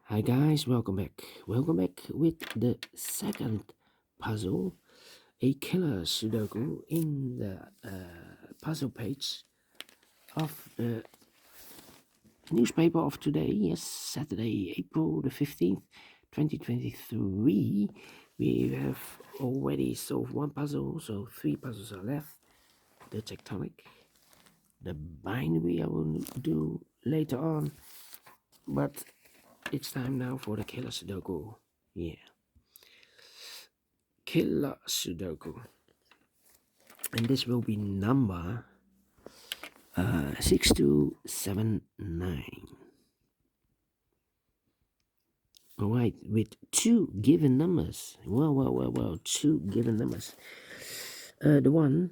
Hi guys, welcome back. Welcome back with the second puzzle, a killer Sudoku in the puzzle page of the newspaper of today. Yes, Saturday, April the 15th, 2023. We have already solved one puzzle, so three puzzles are left. The tectonic, the binary I will do later on, but it's time now for the killer Sudoku. Yeah. Killer Sudoku, and this will be number 6279. All right, with two given numbers. Well, two given numbers. The one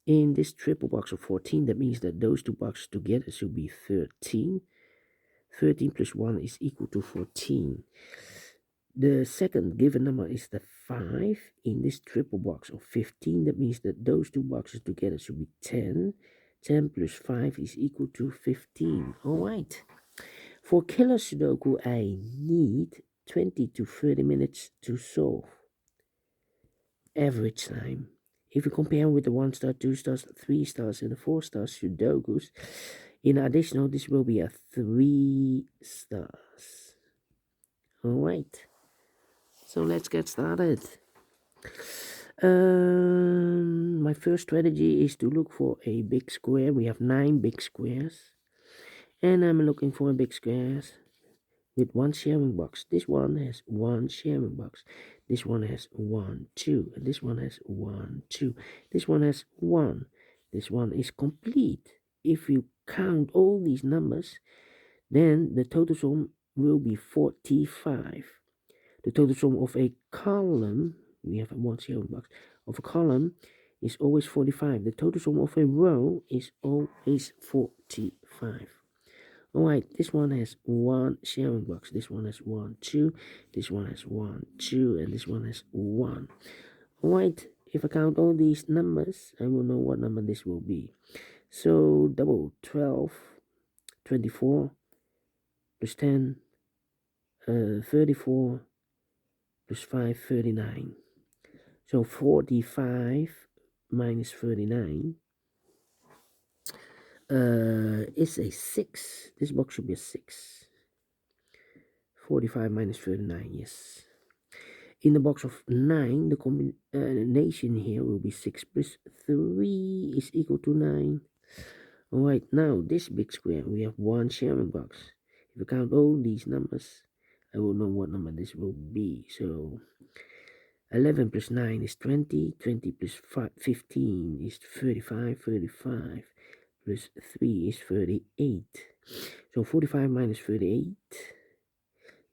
in this triple box of 14, that means that those two boxes together should be 13. 13 plus 1 is equal to 14. The second given number is the 5 in this triple box of 15. That means that those two boxes together should be 10. 10 plus 5 is equal to 15. Alright. For Killer Sudoku, I need 20 to 30 minutes to solve. Average time. If you compare with the 1 star, 2 stars, 3 stars, and the 4 star Sudokus, in additional, this will be a 3 stars. Alright. So let's get started. My first strategy is to look for a big square. We have 9 big squares, and I'm looking for a big squares with one sharing box. This one has one sharing box. This one has 1, 2, and this one has 1, 2. This one has 1. This one is complete. If you count all these numbers, then the total sum will be 45. The total sum of a column, we have one sharing box, of a column is always 45. The total sum of a row is always 45. Alright, this one has one sharing box. This one has 1, 2. This one has 1, 2. And this one has 1. Alright, if I count all these numbers, I will know what number this will be. So, double 12, 24, plus 10, 34, plus 5, 39. So 45 minus 39 is a 6. This box should be a 6. 45 minus 39, yes. In the box of 9, the combination here will be 6 plus 3 is equal to 9. Alright, now this big square, we have one sharing box. If I count all these numbers, I will know what number this will be. So 11 plus 9 is 20. 20 plus 15 is 35. 35 plus 3 is 38. So 45 minus 38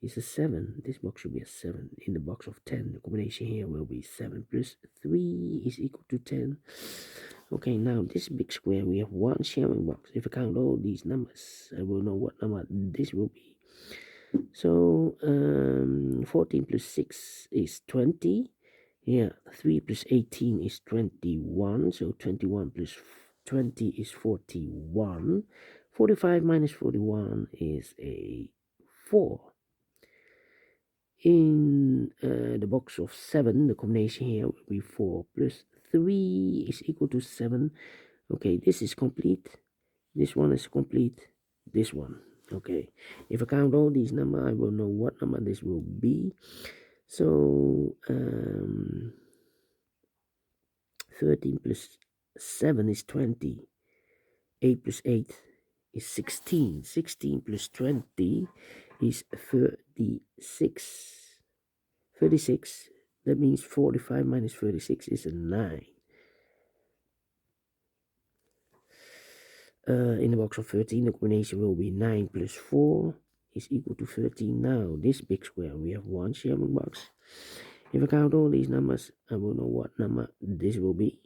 is a 7. This box should be a 7. In the box of 10, the combination here will be 7 plus 3 is equal to 10. Okay, now this big square, we have one sharing box. If I count all these numbers, I will know what number this will be. So 14 plus 6 is 20. Yeah, 3 plus 18 is 21. So 21 plus 20 is 41. 45 minus 41 is a 4. In the box of 7, the combination here will be 4 plus 3 is equal to 7. Okay, this is complete. This one is complete. This one. Okay, if I count all these numbers, I will know what number this will be. So 13 plus 7 is 20. 8 plus 8 is 16. 16 plus 20 is 36. 36, that means 45 minus 36 is a 9. In the box of 13, the combination will be 9 plus 4 is equal to 13. Now, this big square, we have one sharing box. If I count all these numbers, I will know what number this will be.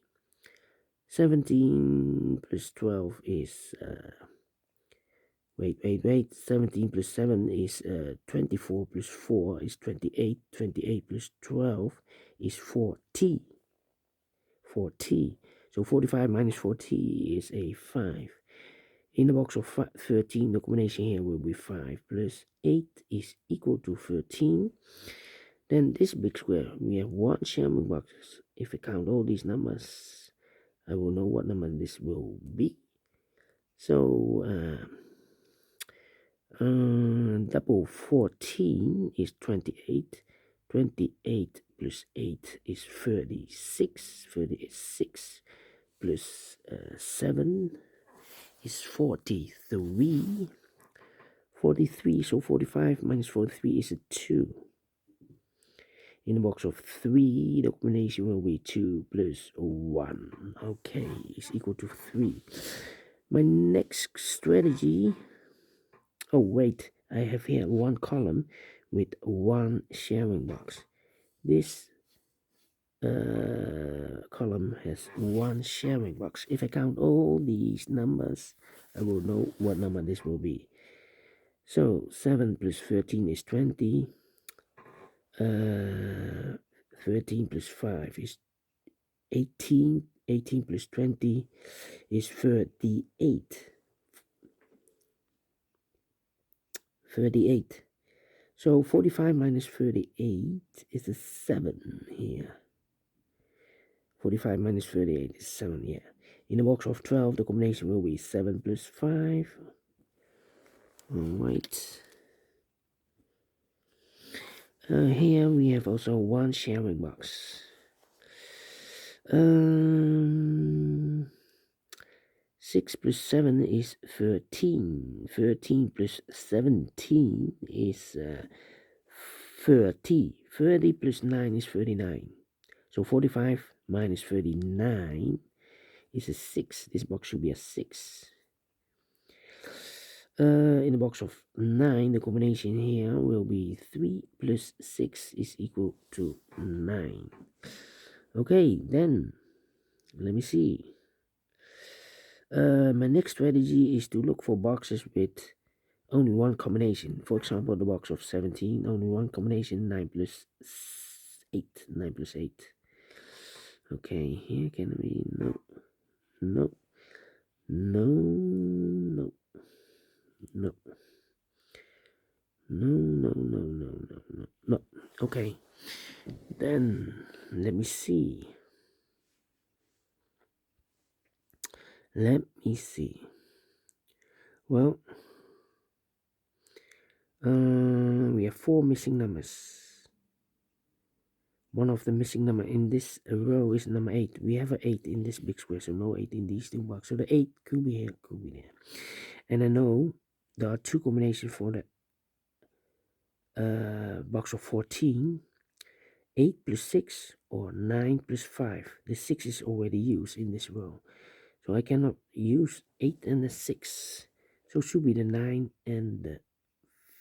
17 plus 12 is... Wait. 17 plus 7 is 24 plus 4 is 28. 28 plus 12 is 40. 40. So 45 minus 40 is a 5. In the box of 13, the combination here will be 5 plus 8 is equal to 13. Then this big square, we have one sharing box. If I count all these numbers, I will know what number this will be. So double 14 is 28. 28 plus 8 is 36. 36 plus 7 is 43. 43, so 45 minus 43 is a 2. In the box of 3, the combination will be 2 plus 1. Okay, is equal to 3. My next strategy... Oh, wait, I have here one column with one sharing box. This column has one sharing box. If I count all these numbers, I will know what number this will be. So 7 plus 13 is 20. 13 plus 5 is 18. 18 plus 20 is 38. 38. So 45 minus 38 is a 7 here. 45 minus 38 is 7, yeah. In the box of 12, the combination will be 7 plus 5. Alright. Here we have also one sharing box. 6 plus 7 is 13. 13 plus 17 is 30. 30 plus 9 is 39. So 45 minus 39 is a 6. This box should be a 6. In the box of 9, the combination here will be 3 plus 6 is equal to 9. Okay, then let me see. My next strategy is to look for boxes with only one combination. For example, the box of 17, only one combination, 9 plus 8. 9 plus 8. Okay, here can we... No. No. No. No. No. No, no, no, no, no, no, no. Okay. Then, let me see. Let me see. Well, we have 4 missing numbers. One of the missing number in this row is number 8. We have an 8 in this big square, so no 8 in these two boxes. So the 8 could be here, could be there. And I know there are 2 combinations for the box of 14. 8 plus 6 or 9 plus 5. The 6 is already used in this row. So I cannot use 8 and the 6. So it should be the 9 and the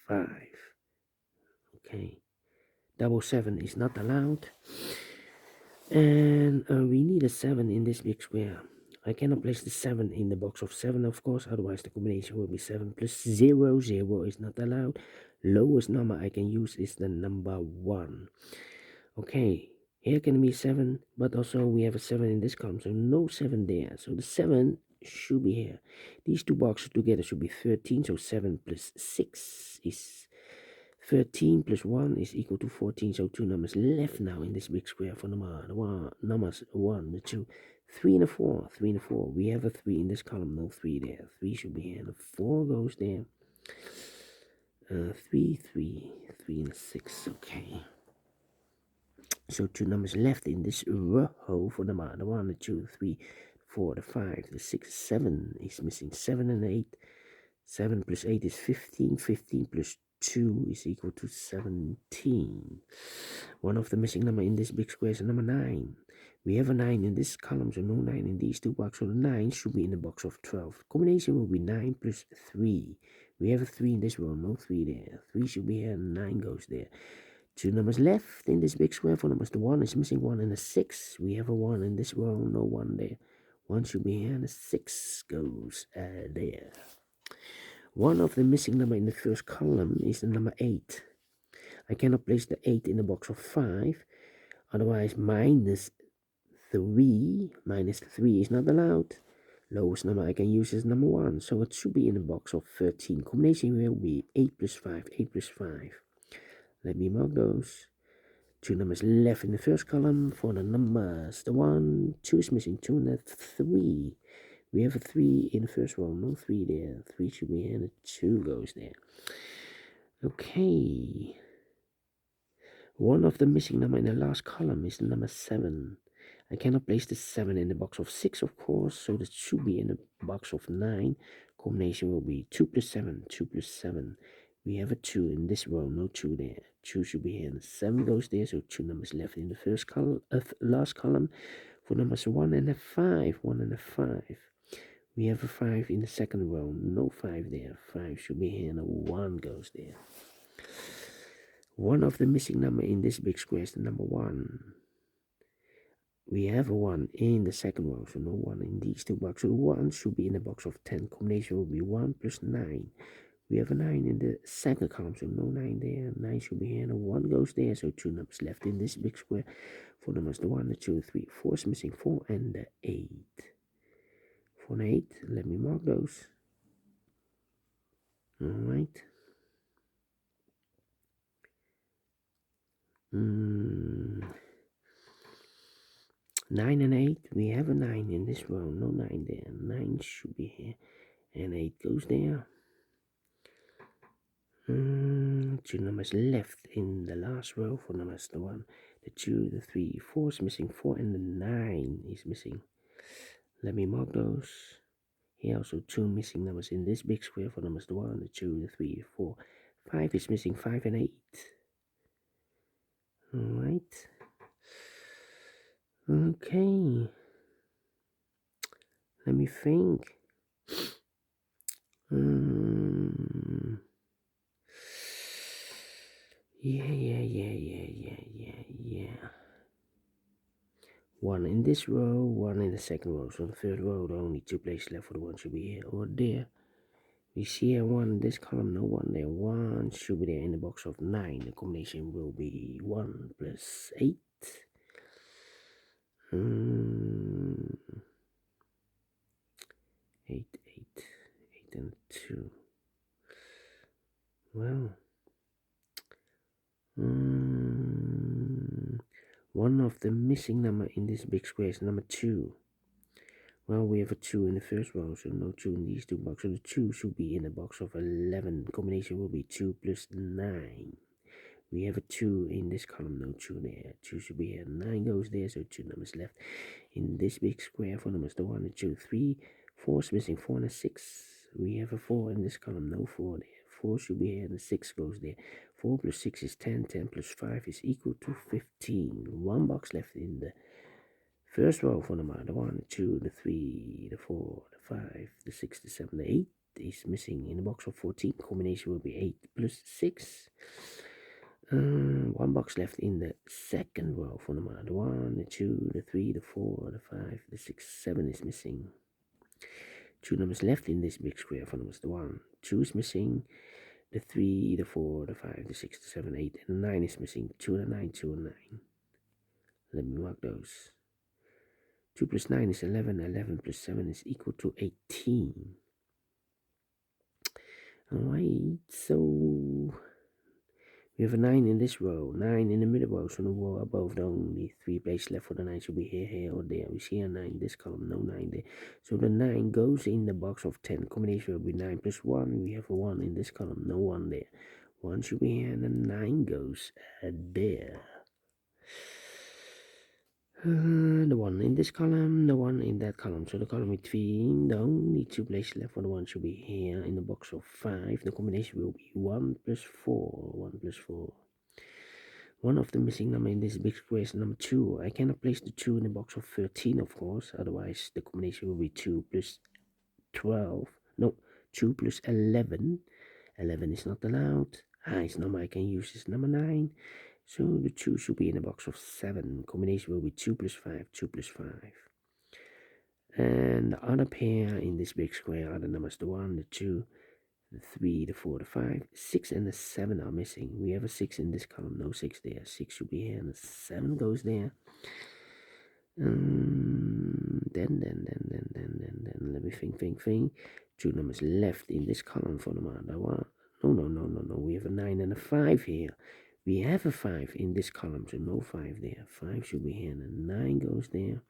5. Okay. Double 7 is not allowed. And we need a 7 in this big square. I cannot place the 7 in the box of 7, of course. Otherwise the combination will be 7 plus 0. 0 is not allowed. Lowest number I can use is the number 1. Okay. Here can be 7, but also we have a 7 in this column, so no 7 there. So the 7 should be here. These two boxes together should be 13, so 7 plus 6 is 13 plus 1 is equal to 14, so 2 numbers left now in this big square for numbers 1, the 2, 3 and a 4, 3 and a 4. We have a 3 in this column, no 3 there. 3 should be here, and a 4 goes there. 3, 3, 3 and a 6, okay. So 2 numbers left in this row for number 1, the 2, 3, 4, the 5, the 6, 7 is missing. 7 and 8. 7 plus 8 is 15. 15 plus 2 is equal to 17. One of the missing number in this big square is number 9. We have a 9 in this column, so no 9 in these two boxes. So the 9 should be in the box of 12. Combination will be 9 plus 3. We have a 3 in this row, no 3 there. 3 should be here, and 9 goes there. 2 numbers left in this big square for numbers. The 1 is missing 1 and a 6. We have a 1 in this row, no 1 there. 1 should be here, and a 6 goes there. One of the missing number in the first column is the number 8. I cannot place the 8 in the box of 5. Otherwise, minus 3 is not allowed. Lowest number I can use is number 1, so it should be in the box of 13. Combination will be 8 plus 5, 8 plus 5. Let me mark those. 2 numbers left in the first column for the numbers. The 1, 2 is missing, 2 and 3. We have a 3 in the first row, no 3 there. 3 should be here, and a 2 goes there. Okay. One of the missing number in the last column is the number 7. I cannot place the 7 in the box of 6, of course, so that should be in the box of 9. Combination will be 2 plus 7, 2 plus 7. We have a 2 in this row, no 2 there. 2 should be here, and 7 goes there, so 2 numbers left in the first column, last column. For numbers 1 and a 5, 1 and a 5. We have a 5 in the second row, no 5 there. 5 should be here, and a 1 goes there. One of the missing number in this big square is the number 1. We have a 1 in the second row, so no 1 in these two boxes. So 1 should be in the box of 10. Combination will be 1 plus 9. We have a 9 in the second column, so no 9 there. 9 should be here, and a 1 goes there, so 2 numbers left in this big square. 4 numbers, the 1, the 2, 3, 4 is missing, 4 and the 8. 4 and 8, let me mark those. Alright. 9 and 8, we have a 9 in this row, no 9 there. 9 should be here, and 8 goes there. 2 numbers left in the last row for numbers, the 1, the 2, the 3, 4 is missing, 4 and the 9 is missing. Let me mark those. Here also 2 missing numbers in this big square for numbers, the 1, the 2, the 3, 4. 5 is missing, 5 and 8. Alright. Okay. Let me think. Yeah. 1 in this row, 1 in the second row. So the third row, the only 2 places left for the 1 should be here or there. We see here 1 in this column, no 1 there. 1 should be there in the box of 9. The combination will be 1 plus 8. 8, 8 and 2. Well, one of the missing number in this big square is number 2. Well, we have a 2 in the first row, so no 2 in these two boxes. So the 2 should be in the box of 11. Combination will be 2 plus 9. We have a 2 in this column, no 2 there. 2 should be here, 9 goes there, so 2 numbers left in this big square for numbers, the 1, the 2, 3, 4 is missing, 4 and a 6. We have a 4 in this column, no 4 there. 4 should be here, and the 6 goes there. 4 plus 6 is 10, 10 plus 5 is equal to 15. 1 box left in the first row for number, the 1, the 2, the 3, the 4, the 5, the 6, the 7, the 8 is missing in the box of 14. Combination will be 8 plus 6. 1 box left in the second row for number, the 1, the 2, the 3, the 4, the 5, the 6, 7 is missing. 2 numbers left in this big square for numbers, the 1, 2 is missing, the 3, the 4, the 5, the 6, the 7, 8, and the 9 is missing. 2 and 9, 2 and 9. Let me mark those. 2 plus 9 is 11, 11 plus 7 is equal to 18. Alright, so we have a 9 in this row, 9 in the middle row, so the row above, the only 3 places left for the 9 should be here, here, or there. We see a 9 in this column, no 9 there. So the 9 goes in the box of 10. Combination will be 9 plus 1. We have a 1 in this column, no 1 there. 1 should be here, and the 9 goes there. The 1 in this column, the 1 in that column. So the column between, the only 2 places left for the 1 should be here in the box of 5. The combination will be 1 plus 4. 1 plus 4. One of the missing number in this big square is number 2. I cannot place the 2 in the box of 13, of course. Otherwise, the combination will be 2 plus 12. No, 2 plus 11. 11 is not allowed. Highest number I can use is number 9. So the 2 should be in the box of 7. Combination will be 2 plus 5, 2 plus 5. And the other pair in this big square are the numbers the 1, the 2, the 3, the 4, the 5, 6 and the 7 are missing. We have a 6 in this column, no 6 there. 6 should be here, and the 7 goes there. Then let me think. Two numbers left in this column for the man. No. We have a 9 and a 5 here. We have a 5 in this column, so no 5 there. 5 should be here, and a 9 goes there.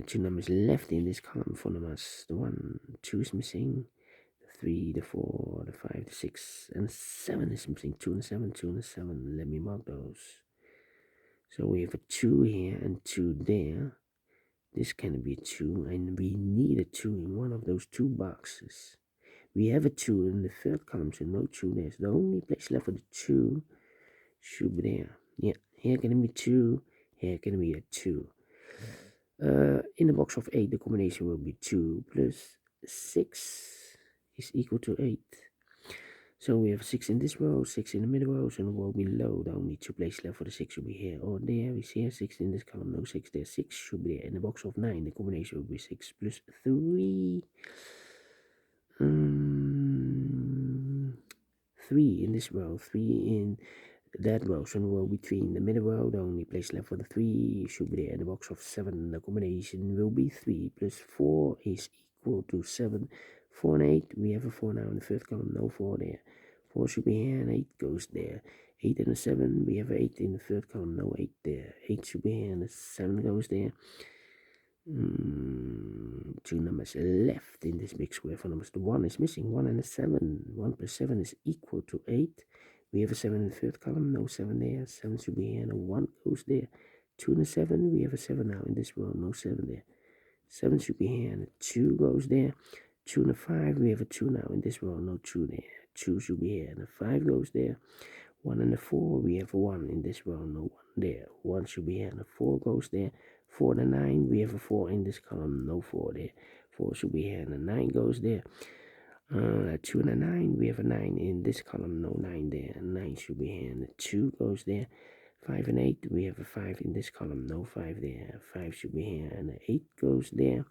Two numbers left in this column for the mas. The 1, 2 is missing. The 3, the 4, the 5, the 6, and 7 is missing. 2 and 7, 2 and 7. Let me mark those. So we have a 2 here and 2 there. This can be 2, and we need a 2 in one of those 2 boxes. We have a 2 in the third column, so no 2 there. So the only place left for the 2 should be there. Yeah, here can be 2, here can be a 2. In the box of 8, the combination will be 2 plus 6 is equal to 8. So we have 6 in this row, 6 in the middle row, so the row below, the only 2 places left for the 6 should be here or there. We see here 6 in this column, no 6 there, 6 should be there. In the box of 9, the combination will be 6 plus 3. 3 in this row, 3 in that row, so the row between the middle row, the only place left for the 3 should be there. In the box of 7, the combination will be 3 plus 4 is equal to 7. 4 and 8, we have a 4 now in the first column, no 4 there. 4 should be here, and 8 goes there. 8 and a 7, we have 8 in the third column, no 8 there. 8 should be here, and the 7 goes there. 2 numbers left in this big square for numbers. The 1 is missing, 1 and a 7. 1 plus 7 is equal to 8. We have a 7 in the third column, no 7 there. 7 should be here, and a 1 goes there. 2 and a 7, we have a 7 now in this row, no 7 there. 7 should be here, and a 2 goes there. 2 and a 5, we have a 2 now in this row, no 2 there. 2 should be here, and a 5 goes there. 1 and a 4, we have a 1 in this row, no 1 there. 1 should be here, and a 4 goes there. 4 and a 9, we have a 4 in this column, no 4 there. 4 should be here, and a 9 goes there. 2 and a 9, we have a 9 in this column, no 9 there. 9 should be here, and a 2 goes there. 5 and 8, we have a 5 in this column, no 5 there. 5 should be here, and a 8 goes there.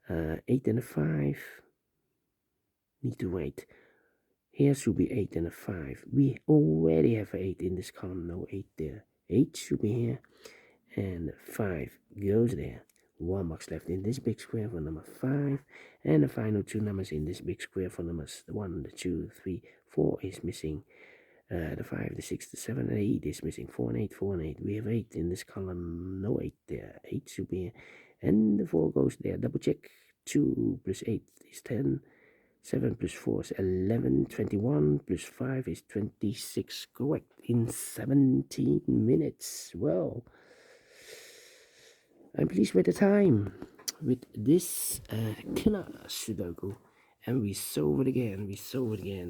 8 and a 5, need to wait. Here should be 8 and a 5. We already have an 8 in this column, no 8 there. 8 should be here, and 5 goes there. 1 box left in this big square for number 5, and the final 2 numbers in this big square for numbers 1, the 2, 3, 4 is missing. The 5, the 6, the 7, and 8 is missing. 4 and 8, 4 and 8. We have 8 in this column, no 8 there. 8 should be here, and the 4 goes there. Double check. 2 plus 8 is 10. 7 plus 4 is 11, 21 plus 5 is 26, correct, in 17 minutes. Well, I'm pleased with the time with this Killer Sudoku, and we solve it again,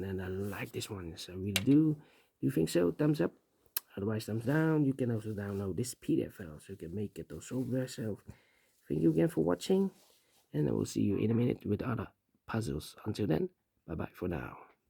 and I like this one, so we do. You think so? Thumbs up, otherwise thumbs down. You can also download this PDF file so you can make it or solve it yourself. Thank you again for watching, and I will see you in a minute with other puzzles. Until then, bye bye for now.